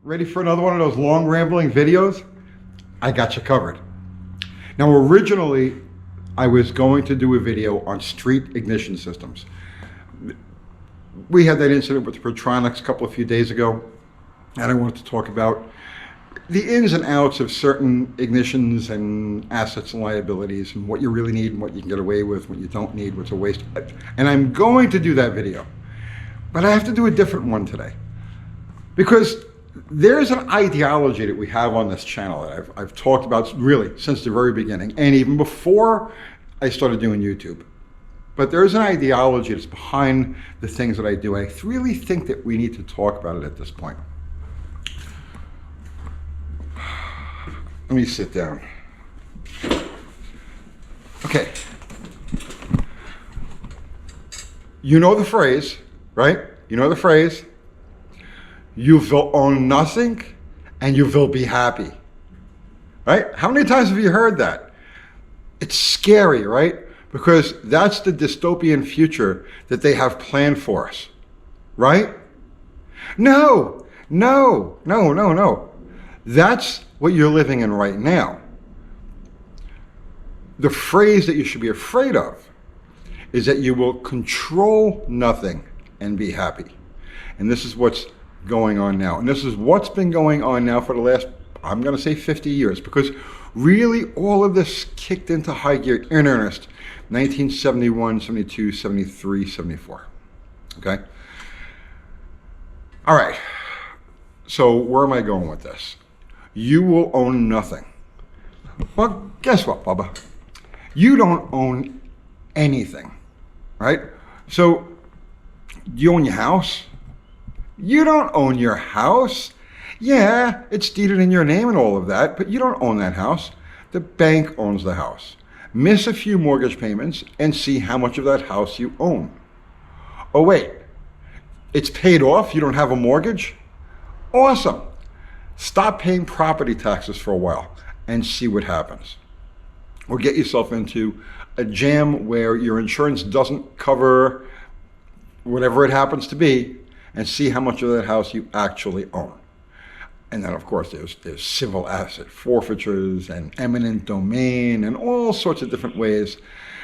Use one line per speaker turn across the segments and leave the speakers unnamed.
Ready for another one of those long rambling videos? I got you covered. Now originally, I was going to do a video on street ignition systems. We had that incident with the Protronics a few days ago, and I wanted to talk about the ins and outs of certain ignitions and assets and liabilities and what you really need and what you can get away with, what you don't need, what's a waste. And I'm going to do that video, but I have to do a different one today because there's an ideology that we have on this channel that I've talked about really since the very beginning and even before I started doing YouTube. But there's an ideology that's behind the things that I do. I really think that we need to talk about it at this point. Let me sit down. Okay. You know the phrase, right? You know the phrase, you will own nothing and you will be happy, right? How many times have you heard that? It's scary, right? Because that's the dystopian future that they have planned for us, right? No. That's what you're living in right now. The phrase that you should be afraid of is that you will control nothing and be happy. And this is what's going on now. And this is what's been going on now for the last, I'm going to say 50 years, because really all of this kicked into high gear in earnest 1971, 72, 73, 74. Okay? All right. So where am I going with this? You will own nothing. Well, guess what, Bubba? You don't own anything, right? So, do you own your house? You don't own your house. Yeah, it's deeded in your name and all of that, but you don't own that house. The bank owns the house. Miss a few mortgage payments and see how much of that house you own. Oh wait, it's paid off, you don't have a mortgage? Awesome. Stop paying property taxes for a while and see what happens. Or get yourself into a jam where your insurance doesn't cover whatever it happens to be and see how much of that house you actually own. And then of course there's civil asset forfeitures and eminent domain and all sorts of different ways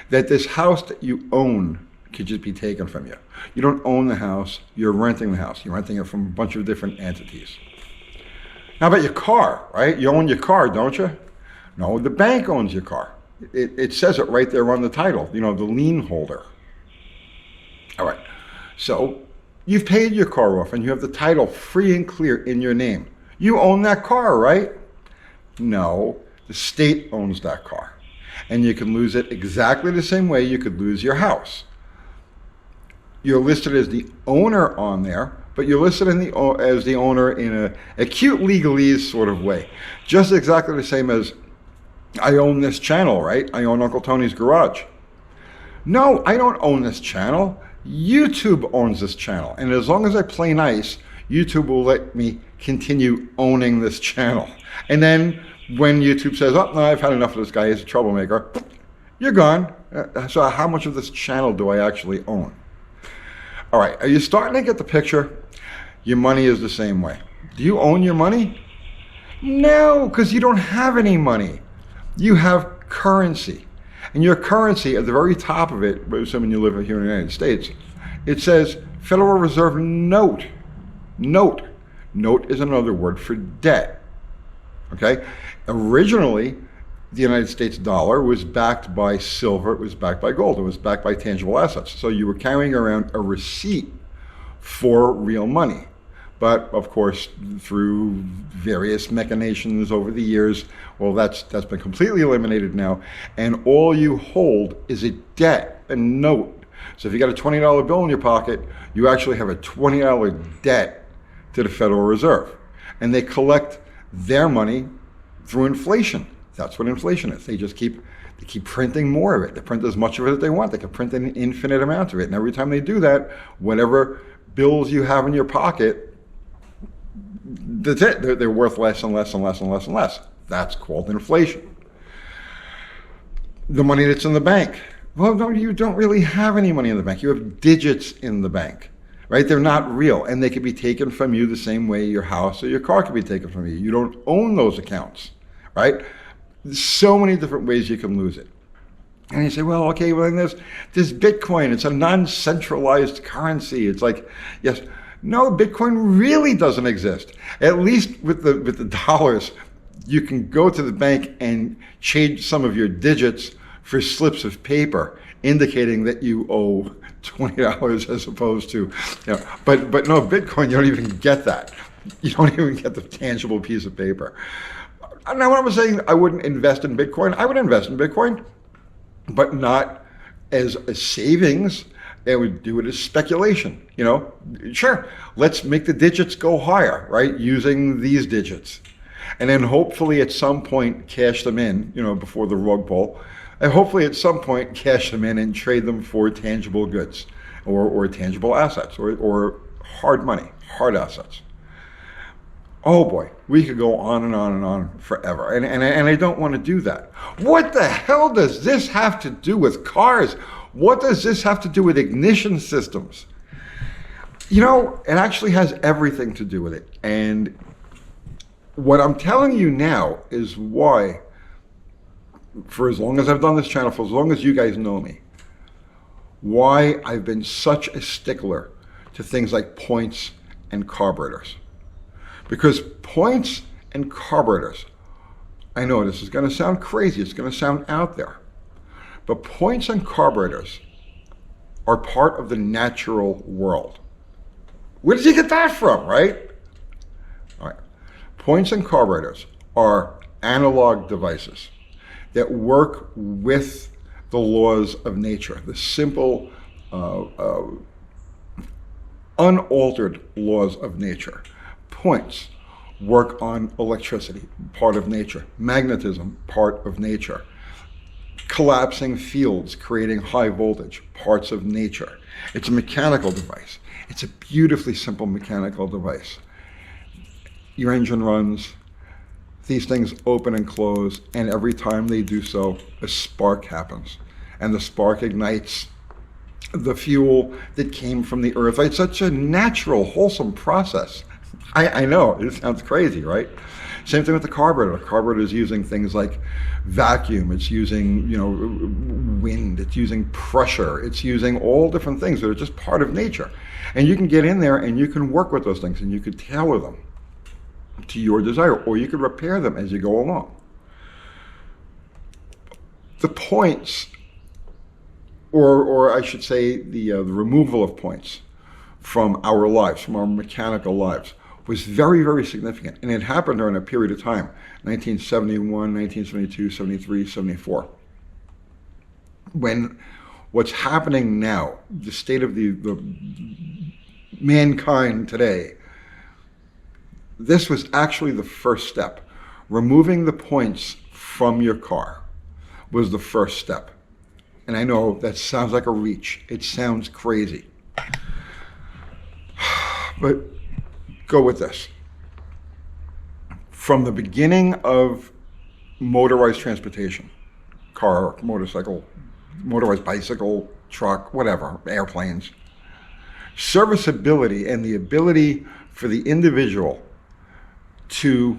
that this house that you own could just be taken from you. You don't own the house, you're renting the house. You're renting it from a bunch of different entities. How about your car, right? You own your car, don't you? No, the bank owns your car. It says it right there on the title, you know, the lien holder. All right, so you've paid your car off and you have the title free and clear in your name. You own that car, right? No, the state owns that car. And you can lose it exactly the same way you could lose your house. You're listed as the owner on there, but you're listed as the owner in a acute legalese sort of way. Just exactly the same as I own this channel, right? I own Uncle Tony's Garage. No, I don't own this channel. YouTube owns this channel. And as long as I play nice, YouTube will let me continue owning this channel. And then when YouTube says, oh, no, I've had enough of this guy, he's a troublemaker, you're gone. So how much of this channel do I actually own? All right, are you starting to get the picture? Your money is the same way. Do you own your money? No, because you don't have any money. You have currency. And your currency, at the very top of it, assuming you live here in the United States, it says Federal Reserve note. Note. Note is another word for debt. Okay? Originally, the United States dollar was backed by silver, it was backed by gold, it was backed by tangible assets. So you were carrying around a receipt for real money. But of course, through various machinations over the years, well, that's been completely eliminated now. And all you hold is a debt, a note. So if you got a $20 bill in your pocket, you actually have a $20 debt to the Federal Reserve. And they collect their money through inflation. That's what inflation is. They keep printing more of it. They print as much of it as they want. They can print an infinite amount of it. And every time they do that, whatever bills you have in your pocket, that's it. They're worth less and less and less and less and less. That's called inflation. The money that's in the bank. Well, no, you don't really have any money in the bank. You have digits in the bank. right? They're not real, and they can be taken from you the same way your house or your car can be taken from you. You don't own those accounts, right? There's so many different ways you can lose it. And you say, well, okay, well, then there's Bitcoin. It's a non-centralized currency. It's like, yes, no, Bitcoin really doesn't exist. At least with the dollars, you can go to the bank and change some of your digits for slips of paper indicating that you owe $20 as opposed to, but no, Bitcoin, you don't even get that. You don't even get the tangible piece of paper. Now, when I was saying I wouldn't invest in Bitcoin, I would invest in Bitcoin, but not as a savings. I would do it as speculation. Sure, let's make the digits go higher, right? Using these digits. And then hopefully at some point cash them in, before the rug pull. And hopefully at some point cash them in and trade them for tangible goods or tangible assets or hard money, hard assets. Oh boy, we could go on and on and on forever. And I don't want to do that. What the hell does this have to do with cars? What does this have to do with ignition systems? It actually has everything to do with it. And what I'm telling you now is why, for as long as I've done this channel, for as long as you guys know me, why I've been such a stickler to things like points and carburetors. Because points and carburetors, I know this is going to sound crazy, it's going to sound out there, but points and carburetors are part of the natural world. Where did you get that from, right? All right. Points and carburetors are analog devices that work with the laws of nature, the simple, unaltered laws of nature. Points work on electricity, part of nature. Magnetism, part of nature. Collapsing fields, creating high voltage, parts of nature. It's a mechanical device. It's a beautifully simple mechanical device. Your engine runs, these things open and close, and every time they do so, a spark happens. And the spark ignites the fuel that came from the earth. It's such a natural, wholesome process. I know, it sounds crazy, right? Same thing with the carburetor. The carburetor is using things like vacuum, it's using, wind, it's using pressure, it's using all different things that are just part of nature. And you can get in there and you can work with those things and you can tailor them to your desire, or you can repair them as you go along. The points, or I should say the removal of points from our lives, from our mechanical lives, was very, very significant. And it happened during a period of time, 1971, 1972, 73, 74. When what's happening now, the state of the mankind today, this was actually the first step. Removing the points from your car was the first step. And I know that sounds like a reach. It sounds crazy. But go with this. From the beginning of motorized transportation, car, motorcycle, motorized bicycle, truck, whatever, airplanes, serviceability and the ability for the individual to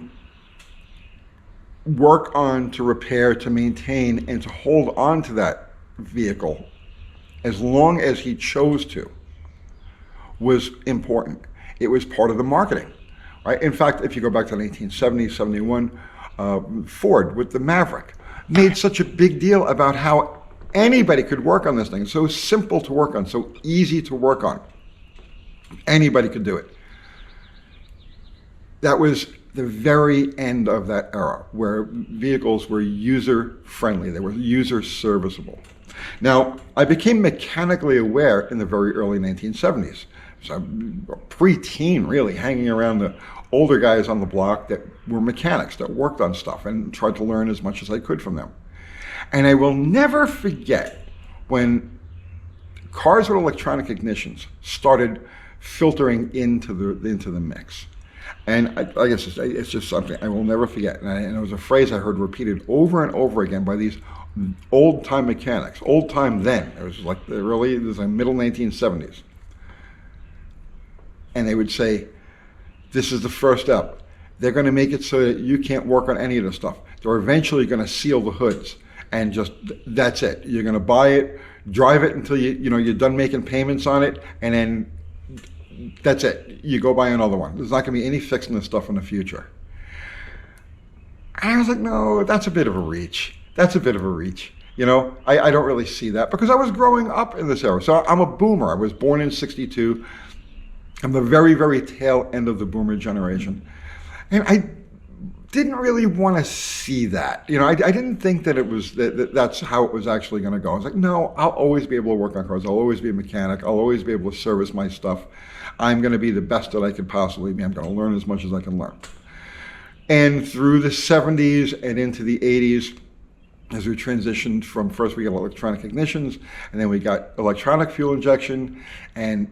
work on, to repair, to maintain, and to hold on to that vehicle as long as he chose to was important. It was part of the marketing, right? In fact, if you go back to 1970, 71, Ford with the Maverick made such a big deal about how anybody could work on this thing. So simple to work on, so easy to work on. Anybody could do it. That was the very end of that era where vehicles were user-friendly, they were user-serviceable. Now, I became mechanically aware in the very early 1970s. So I'm a pre-teen, really, hanging around the older guys on the block that were mechanics, that worked on stuff, and tried to learn as much as I could from them. And I will never forget when cars with electronic ignitions started filtering into the mix. And I guess it's just something I will never forget. And it was a phrase I heard repeated over and over again by these old-time mechanics. Old-time then. It was like the middle 1970s. and they would say, this is the first step. They're going to make it so that you can't work on any of the stuff. They're eventually going to seal the hoods, and just that's it. You're going to buy it, drive it until you're done making payments on it, and then that's it. You go buy another one. There's not going to be any fixing this stuff in the future. And I was like, no, that's a bit of a reach. That's a bit of a reach. I don't really see that because I was growing up in this era. So I'm a boomer. I was born in '62. I'm the very, very tail end of the boomer generation. And I didn't really want to see that. I didn't think that it was that's how it was actually going to go. I was like, no, I'll always be able to work on cars. I'll always be a mechanic. I'll always be able to service my stuff. I'm going to be the best that I could possibly be. I'm going to learn as much as I can learn. And through the 70s and into the 80s, as we transitioned from first we got electronic ignitions, and then we got electronic fuel injection, and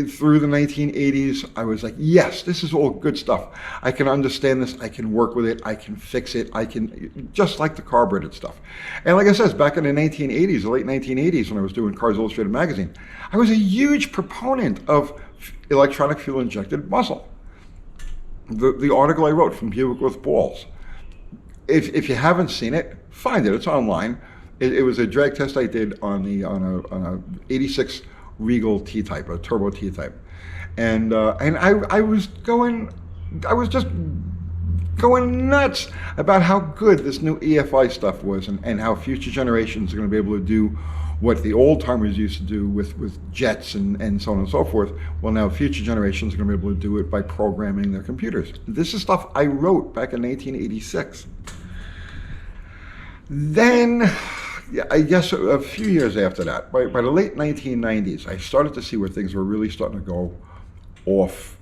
through the 1980s, I was like, yes, this is all good stuff. I can understand this. I can work with it. I can fix it. I can, just like the carbureted stuff. And like I said, back in the 1980s, the late 1980s, when I was doing Cars Illustrated magazine, I was a huge proponent of electronic fuel injected muscle. The article I wrote, From Buick with Balls. If you haven't seen it, find it. It's online. It was a drag test I did on a 86 Regal T-Type, a turbo T-Type, and I was just going nuts about how good this new EFI stuff was, and how future generations are going to be able to do what the old timers used to do with jets and so on and so forth. Well, now future generations are going to be able to do it by programming their computers. This is stuff I wrote back in 1986. Then, I guess a few years after that, by the late 1990s, I started to see where things were really starting to go off.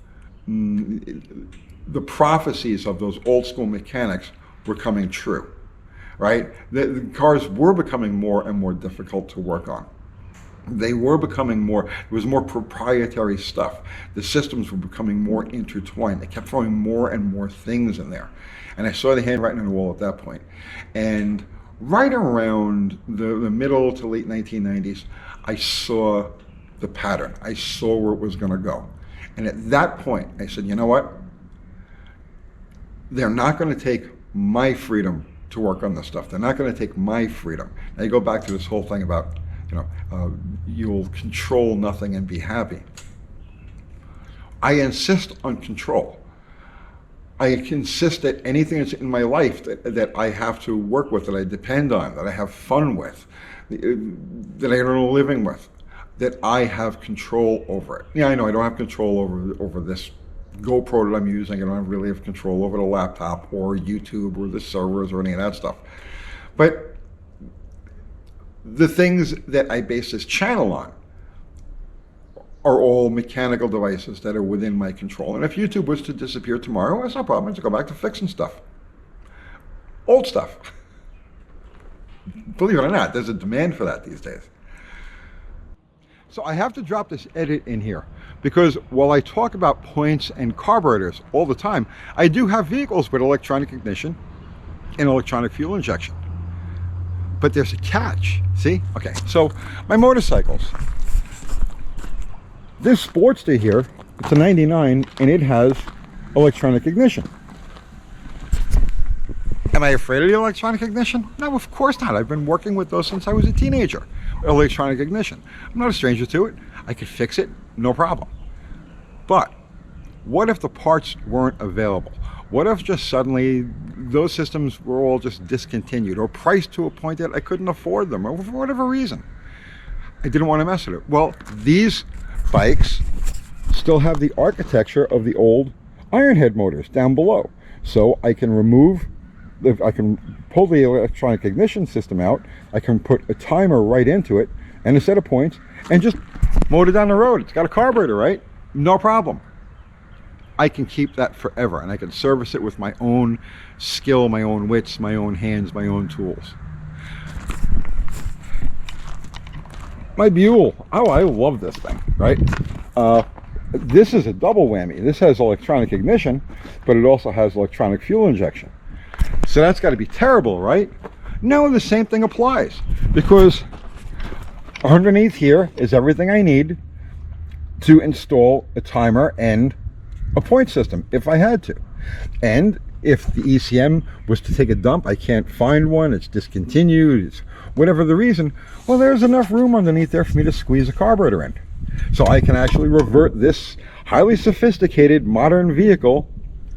The prophecies of those old school mechanics were coming true, right? The cars were becoming more and more difficult to work on. They were becoming there was more proprietary stuff. The systems were becoming more intertwined. They kept throwing more and more things in there. And I saw the handwriting on the wall at that point. And right around the middle to late 1990s, I saw the pattern. I saw where it was going to go. And at that point, I said, you know what? They're not going to take my freedom to work on this stuff. They're not going to take my freedom. Now you go back to this whole thing about, you'll control nothing and be happy. I insist on control. I insist that anything that's in my life that I have to work with, that I depend on, that I have fun with, that I earn a living with, that I have control over it. Yeah, I know I don't have control over this GoPro that I'm using. I don't really have control over the laptop or YouTube or the servers or any of that stuff. But the things that I base this channel on are all mechanical devices that are within my control. And if YouTube was to disappear tomorrow, that's no problem. I just go back to fixing stuff. Old stuff. Believe it or not, there's a demand for that these days. So I have to drop this edit in here because while I talk about points and carburetors all the time, I do have vehicles with electronic ignition and electronic fuel injection. But there's a catch, see? Okay, so my motorcycles. This Sportster here, it's a 99 and it has electronic ignition. Am I afraid of the electronic ignition? No, of course not. I've been working with those since I was a teenager. Electronic ignition. I'm not a stranger to it. I could fix it, no problem. But what if the parts weren't available? What if just suddenly those systems were all just discontinued or priced to a point that I couldn't afford them or for whatever reason? I didn't want to mess with it. Well, these bikes still have the architecture of the old Ironhead motors down below. So I can pull the electronic ignition system out, I can put a timer right into it and a set of points and just motor down the road. It's got a carburetor, right? No problem. I can keep that forever and I can service it with my own skill, my own wits, my own hands, my own tools. My Buell, oh, I love this thing, right? This is a double whammy. This has electronic ignition, but it also has electronic fuel injection. So that's got to be terrible, right? No, the same thing applies because underneath here is everything I need to install a timer and a point system if I had to. And if the ECM was to take a dump, I can't find one, it's discontinued, it's whatever the reason, well, there's enough room underneath there for me to squeeze a carburetor in. So I can actually revert this highly sophisticated modern vehicle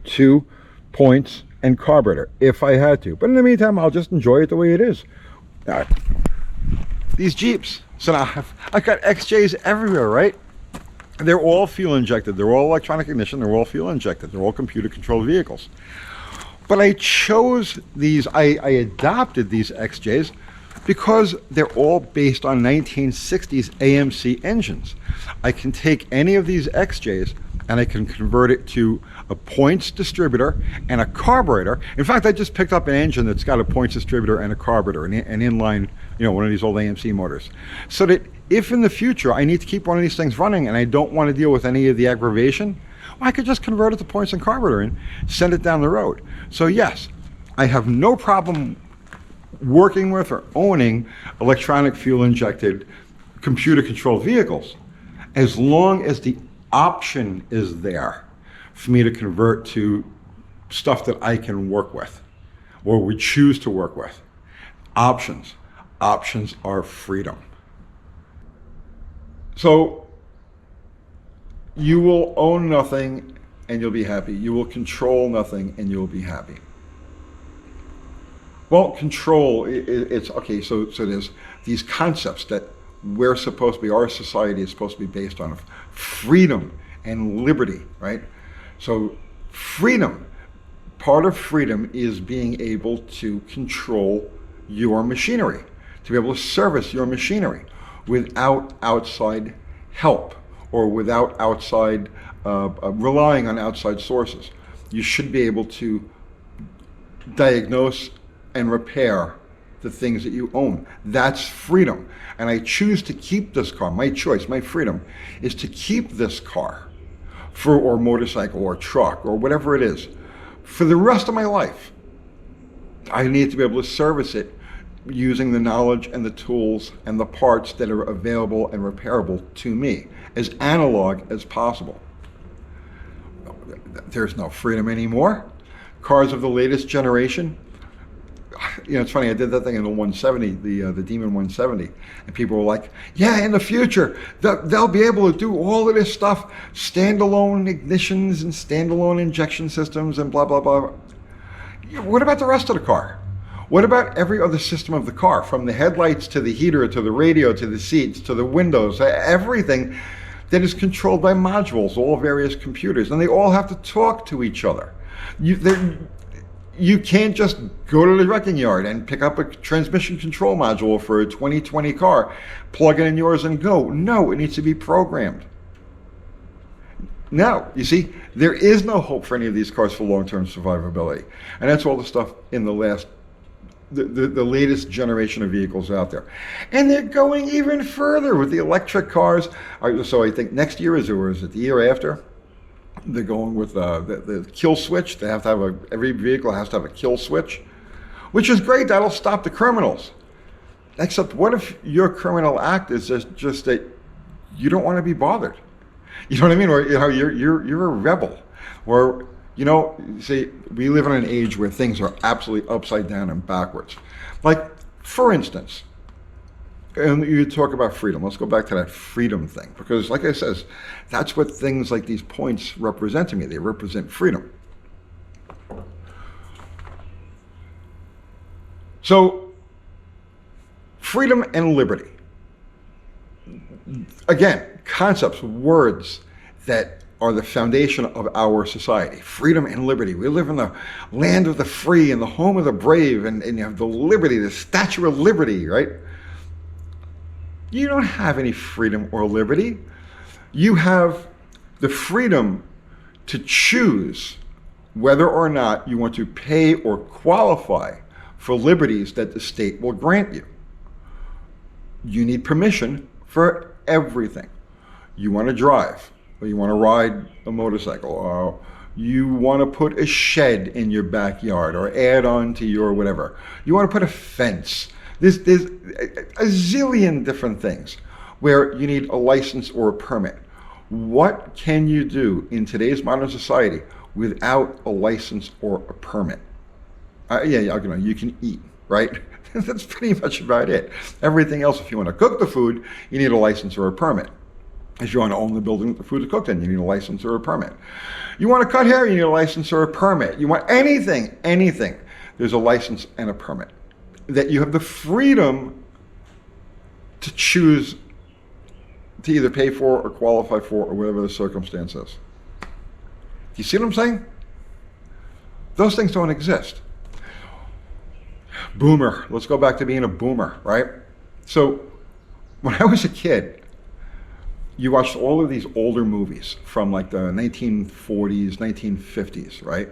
to points and carburetor if I had to. But in the meantime, I'll just enjoy it the way it is. These Jeeps, so now I've got XJs everywhere, right? They're all fuel injected, they're all electronic ignition, they're all fuel injected, they're all computer controlled vehicles. But I chose these, I adopted these XJs because they're all based on 1960s AMC engines. I can take any of these XJs and I can convert it to a points distributor and a carburetor. In fact, I just picked up an engine that's got a points distributor and a carburetor, an inline, one of these old AMC motors. So that if in the future I need to keep one of these things running and I don't want to deal with any of the aggravation, well, I could just convert it to points and carburetor and send it down the road. So yes, I have no problem working with or owning electronic fuel injected computer controlled vehicles, as long as the option is there for me to convert to stuff that I can work with or would choose to work with. Options are freedom. So you will own nothing and you'll be happy. You will control nothing and you'll be happy. Well, control, it's okay, so there's these concepts that we're supposed to be, our society is supposed to be based on freedom and liberty, right? So freedom, part of freedom is being able to control your machinery, to be able to service your machinery without outside help or without outside, relying on outside sources. You should be able to diagnose and repair the things that you own. That's freedom. And I choose to keep this car. My choice, my freedom, is to keep this car or motorcycle or truck or whatever it is for the rest of my life. I need to be able to service it using the knowledge and the tools and the parts that are available and repairable to me, as analog as possible. There's no freedom anymore. Cars of the latest generation, it's funny, I did that thing in the 170, the Demon 170, and people were like, yeah, in the future, they'll be able to do all of this stuff, standalone ignitions and standalone injection systems and blah, blah, blah. What about the rest of the car? What about every other system of the car, from the headlights to the heater, to the radio, to the seats, to the windows, everything that is controlled by modules, all various computers, and they all have to talk to each other. You can't just go to the wrecking yard and pick up a transmission control module for a 2020 car, plug it in yours and go. No, it needs to be programmed. Now, you see, there is no hope for any of these cars for long-term survivability. And that's all the stuff in the latest generation of vehicles out there. And they're going even further with the electric cars. So I think next year or is it the year after? They're going with the kill switch. They have to have every vehicle has to have a kill switch, which is great. That'll stop the criminals. Except what if your criminal act is just that you don't want to be bothered? You know what I mean? Or you're a rebel. Or see, we live in an age where things are absolutely upside down and backwards. Like, for instance, and you talk about freedom. Let's go back to that freedom thing, because like I says, that's what things like these points represent to me. They represent freedom. So, freedom and liberty. Again, concepts, words that are the foundation of our society. Freedom and liberty. We live in the land of the free and the home of the brave, and you have the liberty, the Statue of Liberty, right? You don't have any freedom or liberty. You have the freedom to choose whether or not you want to pay or qualify for liberties that the state will grant you. You need permission for everything. You want to drive, or you want to ride a motorcycle, or you want to put a shed in your backyard or add on to your whatever. You want to put a fence. There's a zillion different things where you need a license or a permit. What can you do in today's modern society without a license or a permit? Yeah, you can eat, right? That's pretty much about it. Everything else, if you want to cook the food, you need a license or a permit. If you want to own the building that the food is cooked in, you need a license or a permit. You want to cut hair, you need a license or a permit. You want anything, there's a license and a permit. That you have the freedom to choose to either pay for or qualify for or whatever the circumstance is. Do you see what I'm saying? Those things don't exist. Boomer. Let's go back to being a boomer, right? So when I was a kid, you watched all of these older movies from like the 1940s, 1950s, right?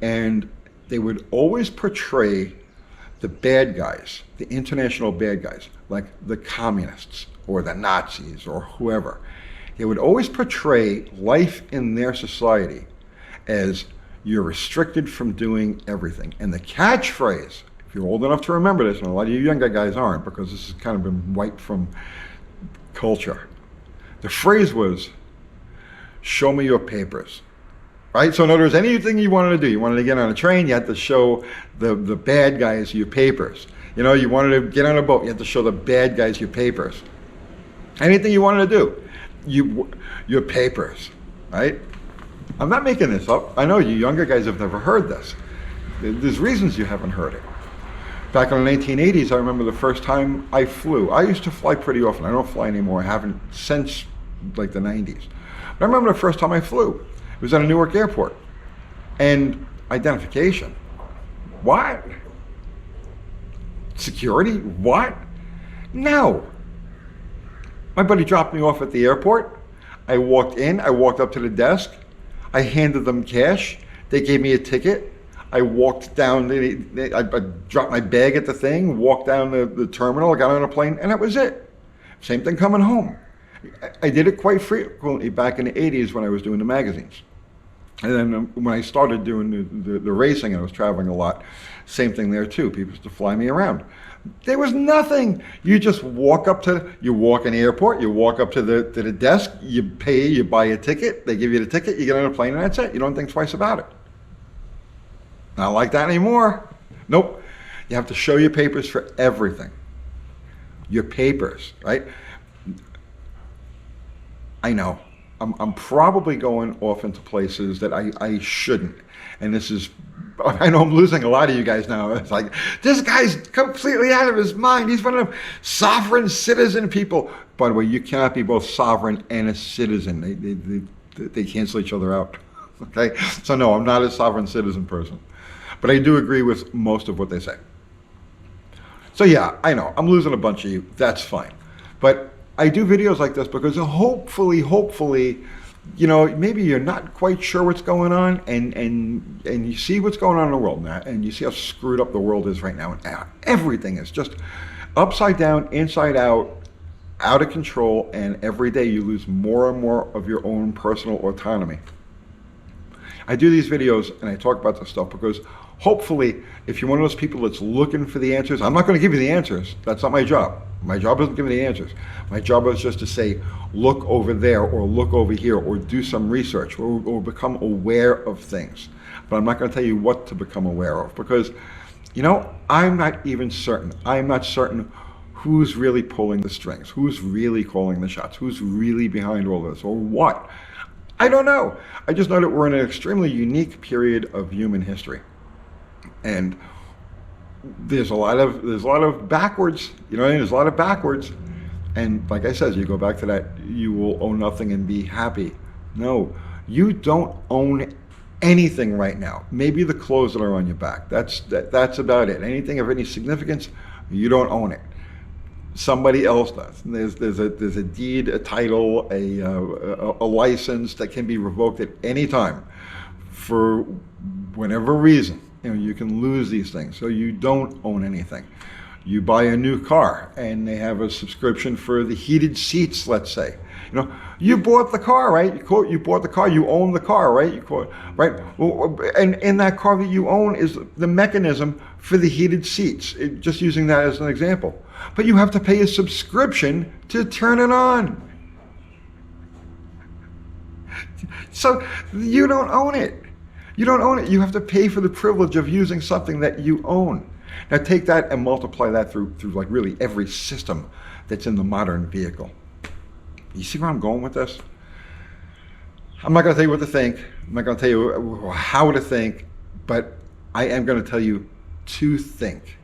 And they would always portray the bad guys, the international bad guys, like the communists or the Nazis or whoever. They would always portray life in their society as you're restricted from doing everything. And the catchphrase, if you're old enough to remember this, and a lot of you younger guys aren't because this has kind of been wiped from culture. The phrase was, show me your papers, right? So in other words, anything you wanted to do, you wanted to get on a train, you had to show the bad guys your papers. You know, you wanted to get on a boat, you had to show the bad guys your papers. Anything you wanted to do, your papers, right? I'm not making this up. I know you younger guys have never heard this. There's reasons you haven't heard it. Back in the 1980s, I remember the first time I flew. I used to fly pretty often. I don't fly anymore. I haven't since like the 90s. But I remember the first time I flew. It was at a Newark airport. And identification. What? Security? What? No. My buddy dropped me off at the airport. I walked in. I walked up to the desk. I handed them cash. They gave me a ticket. I walked down, I dropped my bag at the thing, walked down the terminal, I got on a plane, and that was it. Same thing coming home. I did it quite frequently back in the 80s when I was doing the magazines. And then when I started doing the racing and I was traveling a lot, same thing there too. People used to fly me around. There was nothing. You just walk you walk in the airport, you walk up to the desk, you pay, you buy a ticket, they give you the ticket, you get on a plane, and that's it. You don't think twice about it. Not like that anymore. Nope. You have to show your papers for everything. Your papers, right? I know. I'm probably going off into places that I shouldn't. And this is, I know I'm losing a lot of you guys now. It's like, this guy's completely out of his mind. He's one of them sovereign citizen people. By the way, you cannot be both sovereign and a citizen. They cancel each other out. Okay? So no, I'm not a sovereign citizen person. But I do agree with most of what they say. So yeah, I know, I'm losing a bunch of you, that's fine. But I do videos like this because hopefully, you know, maybe you're not quite sure what's going on and you see what's going on in the world now, and you see how screwed up the world is right now, and everything is just upside down, inside out of control, and every day you lose more and more of your own personal autonomy. I do these videos and I talk about this stuff because hopefully, if you're one of those people that's looking for the answers, I'm not going to give you the answers. That's not my job. My job isn't giving the answers. My job is just to say, look over there or look over here or do some research or become aware of things. But I'm not going to tell you what to become aware of because, you know, I'm not even certain. I'm not certain who's really pulling the strings, who's really calling the shots, who's really behind all this or what. I don't know. I just know that we're in an extremely unique period of human history. And there's a lot of backwards, you know, there's a lot of backwards. And like I said, you go back to that, you will own nothing and be happy. No, you don't own anything right now. Maybe the clothes that are on your back. That's about it. Anything of any significance, you don't own it. Somebody else does. There's a deed, a title, a license that can be revoked at any time for whatever reason. You know, you can lose these things, so you don't own anything. You buy a new car, and they have a subscription for the heated seats, let's say. You know, you bought the car, right? You bought the car, you own the car, right? Right? And in that car that you own is the mechanism for the heated seats, just using that as an example. But you have to pay a subscription to turn it on. So you don't own it. You don't own it. You have to pay for the privilege of using something that you own. Now take that and multiply that through like really every system that's in the modern vehicle. You see where I'm going with this? I'm not going to tell you what to think. I'm not going to tell you how to think, but I am going to tell you to think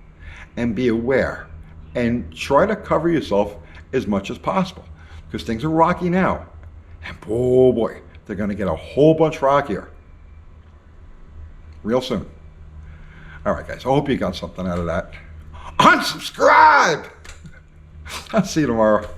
and be aware and try to cover yourself as much as possible, because things are rocky now. And oh boy, they're going to get a whole bunch rockier real soon. All right, guys, I hope you got something out of that. Unsubscribe! I'll see you tomorrow.